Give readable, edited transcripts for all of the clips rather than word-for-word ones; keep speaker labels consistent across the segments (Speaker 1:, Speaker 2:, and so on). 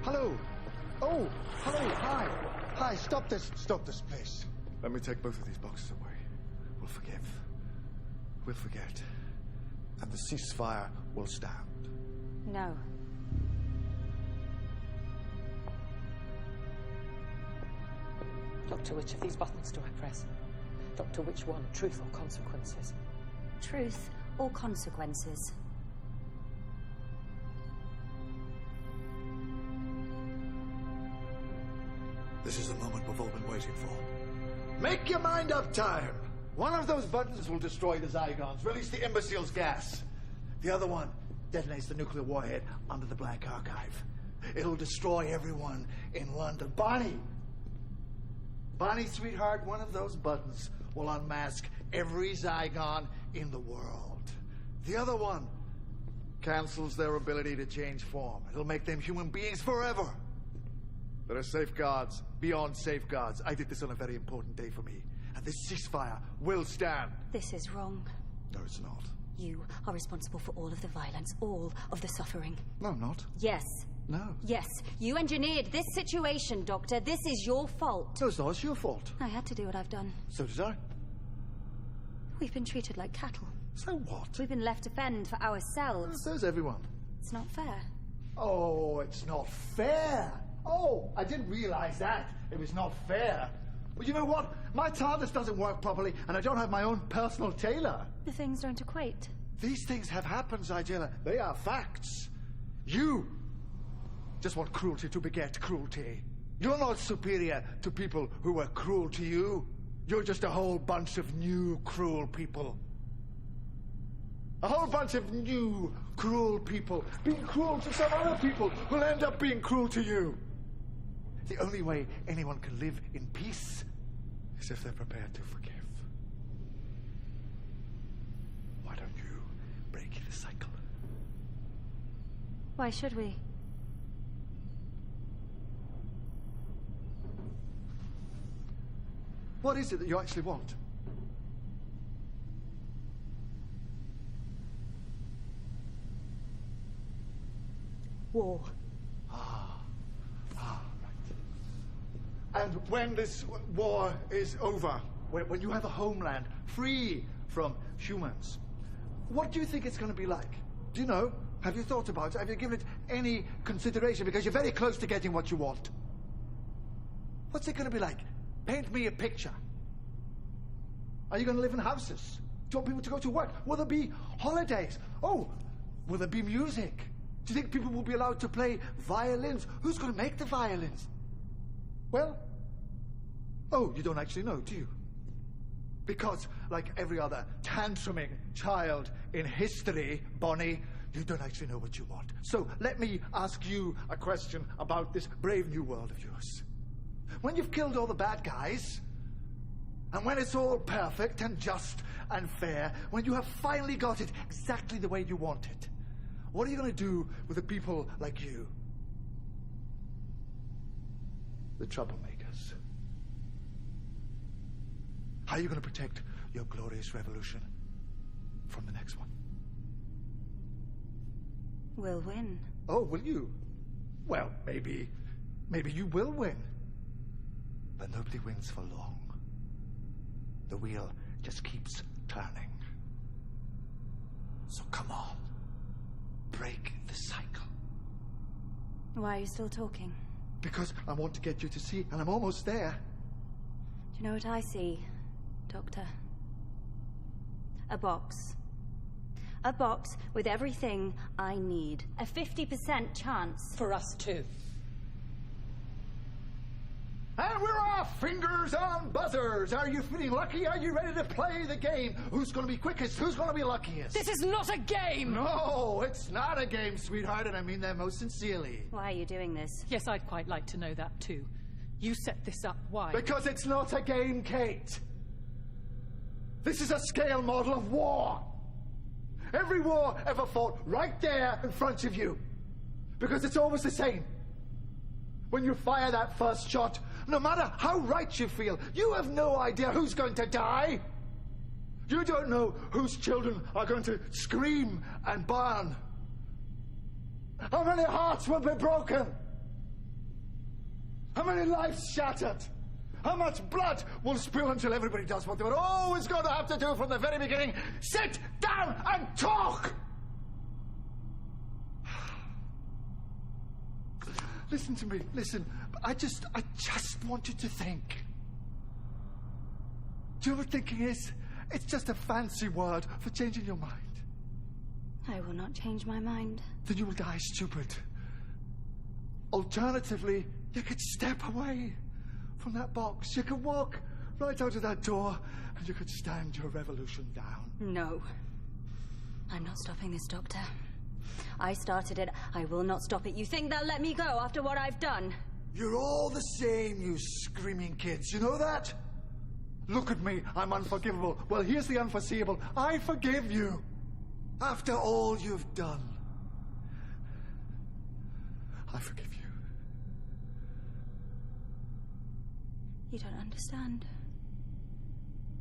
Speaker 1: Hello. Oh, hello. Hi. Hi, stop this, please.
Speaker 2: Let me take both of these boxes away. We'll forgive. We'll forget. And the ceasefire will stand.
Speaker 3: No.
Speaker 4: Doctor, which of these buttons do I press? Doctor, which one? Truth or consequences?
Speaker 3: Truth or consequences?
Speaker 2: This is the moment we've all been waiting for.
Speaker 1: Make your mind up, time. One of those buttons will destroy the Zygons, release the imbecile's gas. The other one detonates the nuclear warhead under the Black Archive. It'll destroy everyone in London. Bonnie, sweetheart, one of those buttons will unmask every Zygon in the world. The other one cancels their ability to change form. It'll make them human beings forever. There are safeguards beyond safeguards. I did this on a very important day for me. And this ceasefire will stand.
Speaker 3: This is wrong.
Speaker 1: No, it's not.
Speaker 3: You are responsible for all of the violence, all of the suffering.
Speaker 1: No, I'm not.
Speaker 3: Yes.
Speaker 1: No.
Speaker 3: Yes. You engineered this situation, Doctor. This is your fault.
Speaker 1: No, it's not. It's your fault.
Speaker 3: I had to do what I've done.
Speaker 1: So did I.
Speaker 3: We've been treated like cattle.
Speaker 1: So what?
Speaker 3: We've been left to fend for ourselves.
Speaker 1: So's everyone.
Speaker 3: It's not fair.
Speaker 1: Oh, it's not fair. Oh, I didn't realize that. It was not fair. But you know what? My TARDIS doesn't work properly, and I don't have my own personal tailor.
Speaker 3: The things don't equate.
Speaker 1: These things have happened, Zygella. They are facts. You just want cruelty to beget cruelty. You're not superior to people who were cruel to you. You're just a whole bunch of new cruel people. A whole bunch of new cruel people being cruel to some other people who'll end up being cruel to you. The only way anyone can live in peace is if they're prepared to forgive. Why don't you break the cycle?
Speaker 3: Why should we?
Speaker 1: What is it that you actually want?
Speaker 3: War.
Speaker 1: And when this war is over, when you have a homeland free from humans, what do you think it's going to be like? Do you know? Have you thought about it? Have you given it any consideration? Because you're very close to getting what you want. What's it going to be like? Paint me a picture. Are you going to live in houses? Do you want people to go to work? Will there be holidays? Oh, will there be music? Do you think people will be allowed to play violins? Who's going to make the violins? Well, oh, you don't actually know, do you? Because, like every other tantruming child in history, Bonnie, you don't actually know what you want. So let me ask you a question about this brave new world of yours. When you've killed all the bad guys, and when it's all perfect and just and fair, when you have finally got it exactly the way you want it, what are you going to do with the people like you? The troublemakers. How are you going to protect your glorious revolution from the next one?
Speaker 3: We'll win.
Speaker 1: Oh, will you? Well, maybe you will win. But nobody wins for long. The wheel just keeps turning. So come on. Break the cycle.
Speaker 3: Why are you still talking?
Speaker 1: Because I want to get you to see, and I'm almost there.
Speaker 3: Do you know what I see, Doctor? A box. A box with everything I need. A 50% chance.
Speaker 4: For us too.
Speaker 1: And we're off! Fingers on buzzers! Are you feeling lucky? Are you ready to play the game? Who's going to be quickest? Who's going to be luckiest?
Speaker 4: This is not a game!
Speaker 1: No, it's not a game, sweetheart, and I mean that most sincerely.
Speaker 3: Why are you doing this?
Speaker 4: Yes, I'd quite like to know that too. You set this up. Why?
Speaker 1: Because it's not a game, Kate. This is a scale model of war. Every war ever fought right there in front of you. Because it's always the same. When you fire that first shot, no matter how right you feel, you have no idea who's going to die. You don't know whose children are going to scream and burn. How many hearts will be broken? How many lives shattered? How much blood will spill until everybody does what they were always going to have to do from the very beginning? Sit down and talk! Listen to me, listen. I just want you to think. Do you know what thinking is? It's just a fancy word for changing your mind.
Speaker 3: I will not change my mind.
Speaker 1: Then you will die stupid. Alternatively, you could step away from that box. You could walk right out of that door, and you could stand your revolution down.
Speaker 3: No. I'm not stopping this, Doctor. I started it. I will not stop it. You think they'll let me go after what I've done?
Speaker 1: You're all the same, you screaming kids. You know that? Look at me. I'm unforgivable. Well, here's the unforeseeable. I forgive you. After all you've done, I forgive you.
Speaker 3: You don't understand.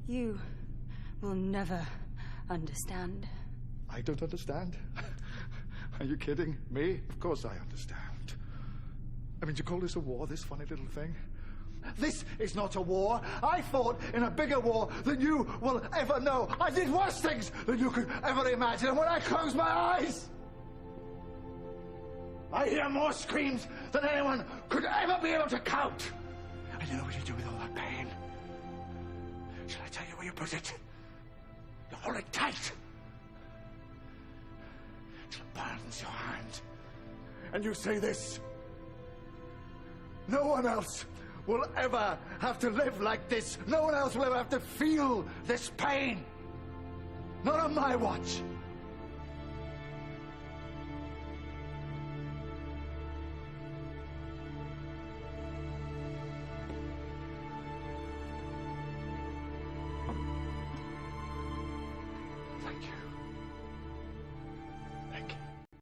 Speaker 3: You will never understand.
Speaker 1: I don't understand? Are you kidding me? Of course I understand. I mean, do you call this a war, this funny little thing? This is not a war. I fought in a bigger war than you will ever know. I did worse things than you could ever imagine. And when I close my eyes, I hear more screams than anyone could ever be able to count. And you know what you do with all that pain? Shall I tell you where you put it? You hold it tight till it burns your hand. And you say this: no one else will ever have to live like this. No one else will ever have to feel this pain. Not on my watch. Thank you.